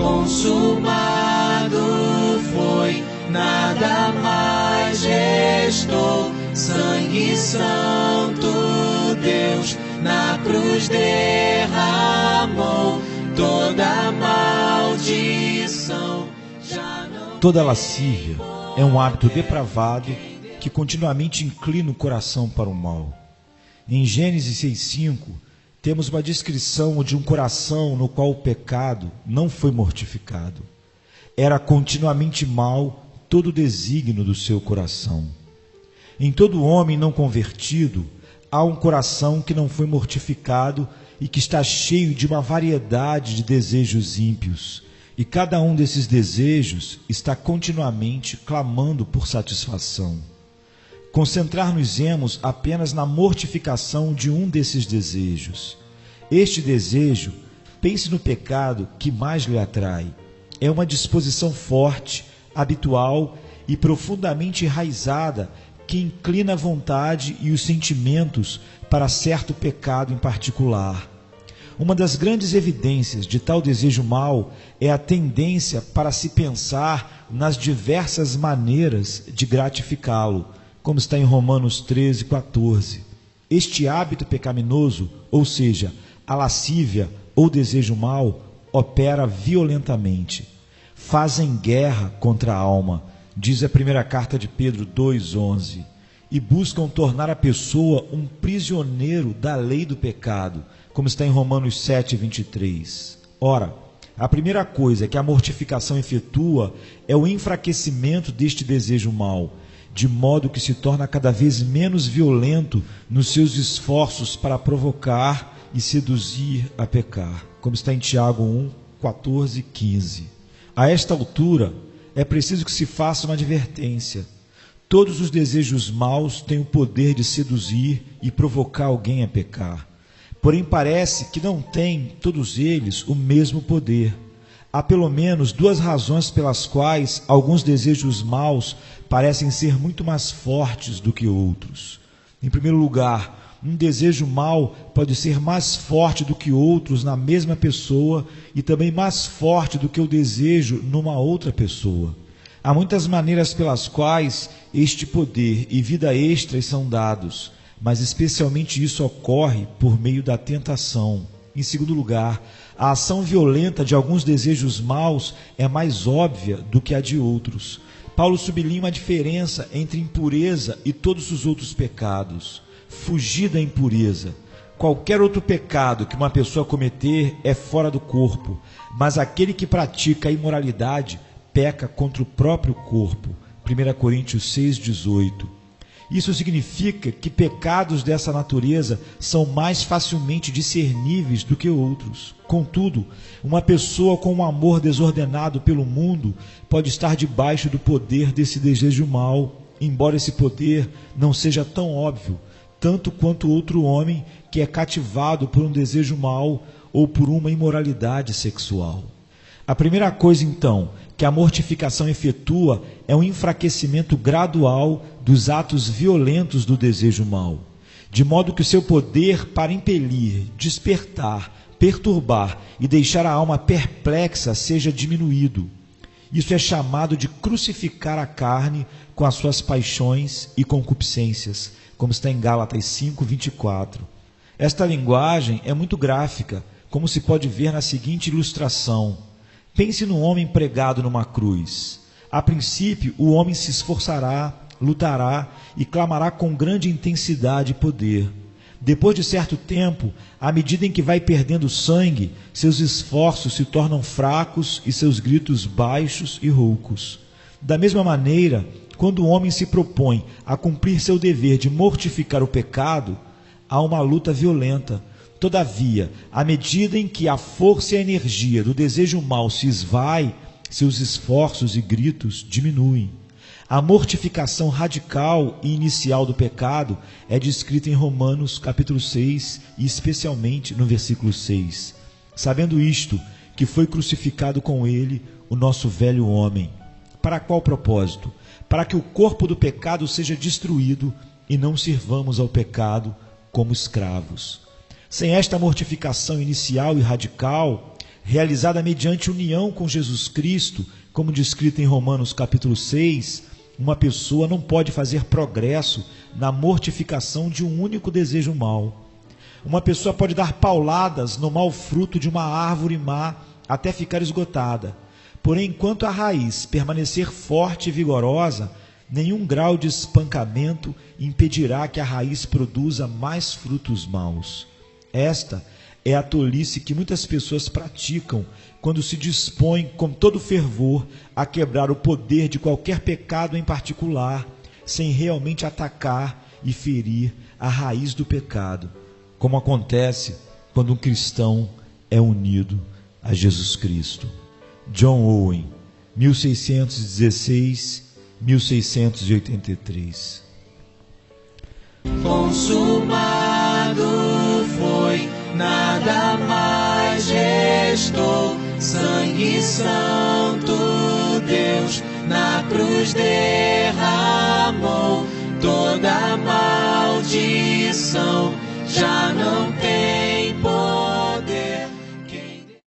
consumado foi, nada mais restou. Sangue santo Deus na cruz derramou, toda maldição já não. Toda lascívia é um hábito depravado que continuamente inclina o coração para o mal. Em Gênesis 6,5, temos uma descrição de um coração no qual o pecado não foi mortificado. Era continuamente mau todo o desígnio do seu coração. Em todo homem não convertido, há um coração que não foi mortificado e que está cheio de uma variedade de desejos ímpios. E cada um desses desejos está continuamente clamando por satisfação. Concentrar-nos-emos apenas na mortificação de um desses desejos. Este desejo, pense no pecado que mais lhe atrai. É uma disposição forte, habitual e profundamente enraizada que inclina a vontade e os sentimentos para certo pecado em particular. Uma das grandes evidências de tal desejo mau é a tendência para se pensar nas diversas maneiras de gratificá-lo, como está em Romanos 13:14. Este hábito pecaminoso, ou seja, a lascívia ou desejo mau, opera violentamente. Fazem guerra contra a alma, diz a primeira carta de Pedro 2:11, e buscam tornar a pessoa um prisioneiro da lei do pecado, como está em Romanos 7:23. Ora, a primeira coisa que a mortificação efetua é o enfraquecimento deste desejo mau, de modo que se torna cada vez menos violento nos seus esforços para provocar e seduzir a pecar, como está em Tiago 1:14-15. A esta altura, é preciso que se faça uma advertência. Todos os desejos maus têm o poder de seduzir e provocar alguém a pecar. Porém, parece que não têm, todos eles, o mesmo poder. Há pelo menos duas razões pelas quais alguns desejos maus parecem ser muito mais fortes do que outros. Em primeiro lugar, um desejo mau pode ser mais forte do que outros na mesma pessoa e também mais forte do que o desejo numa outra pessoa. Há muitas maneiras pelas quais este poder e vida extras são dados, mas especialmente isso ocorre por meio da tentação. Em segundo lugar, a ação violenta de alguns desejos maus é mais óbvia do que a de outros. Paulo sublinha uma diferença entre impureza e todos os outros pecados. Fugir da impureza. Qualquer outro pecado que uma pessoa cometer é fora do corpo, mas aquele que pratica a imoralidade peca contra o próprio corpo. 1 Coríntios 6:18. Isso significa que pecados dessa natureza são mais facilmente discerníveis do que outros. Contudo, uma pessoa com um amor desordenado pelo mundo pode estar debaixo do poder desse desejo mau, embora esse poder não seja tão óbvio, tanto quanto outro homem que é cativado por um desejo mau ou por uma imoralidade sexual. A primeira coisa, então, que a mortificação efetua é um enfraquecimento gradual dos atos violentos do desejo mau, de modo que o seu poder para impelir, despertar, perturbar e deixar a alma perplexa seja diminuído. Isso é chamado de crucificar a carne com as suas paixões e concupiscências, como está em Gálatas 5:24. Esta linguagem é muito gráfica, como se pode ver na seguinte ilustração. Pense num homem pregado numa cruz. A princípio, o homem se esforçará, lutará e clamará com grande intensidade e poder. Depois de certo tempo, à medida em que vai perdendo sangue, seus esforços se tornam fracos e seus gritos baixos e roucos. Da mesma maneira, quando o homem se propõe a cumprir seu dever de mortificar o pecado, há uma luta violenta. Todavia, à medida em que a força e a energia do desejo mau se esvai, seus esforços e gritos diminuem. A mortificação radical e inicial do pecado é descrita em Romanos capítulo 6 e especialmente no versículo 6. Sabendo isto, que foi crucificado com ele o nosso velho homem. Para qual propósito? Para que o corpo do pecado seja destruído e não sirvamos ao pecado como escravos. Sem esta mortificação inicial e radical, realizada mediante união com Jesus Cristo, como descrito em Romanos capítulo 6, uma pessoa não pode fazer progresso na mortificação de um único desejo mau. Uma pessoa pode dar pauladas no mau fruto de uma árvore má até ficar esgotada. Porém, enquanto a raiz permanecer forte e vigorosa, nenhum grau de espancamento impedirá que a raiz produza mais frutos maus. Esta é a tolice que muitas pessoas praticam quando se dispõem com todo fervor a quebrar o poder de qualquer pecado em particular, sem realmente atacar e ferir a raiz do pecado, como acontece quando um cristão é unido a Jesus Cristo. John Owen, 1616-1683. Consumado foi, nada mais restou. Sangue santo Deus na cruz derramou. Toda maldição já não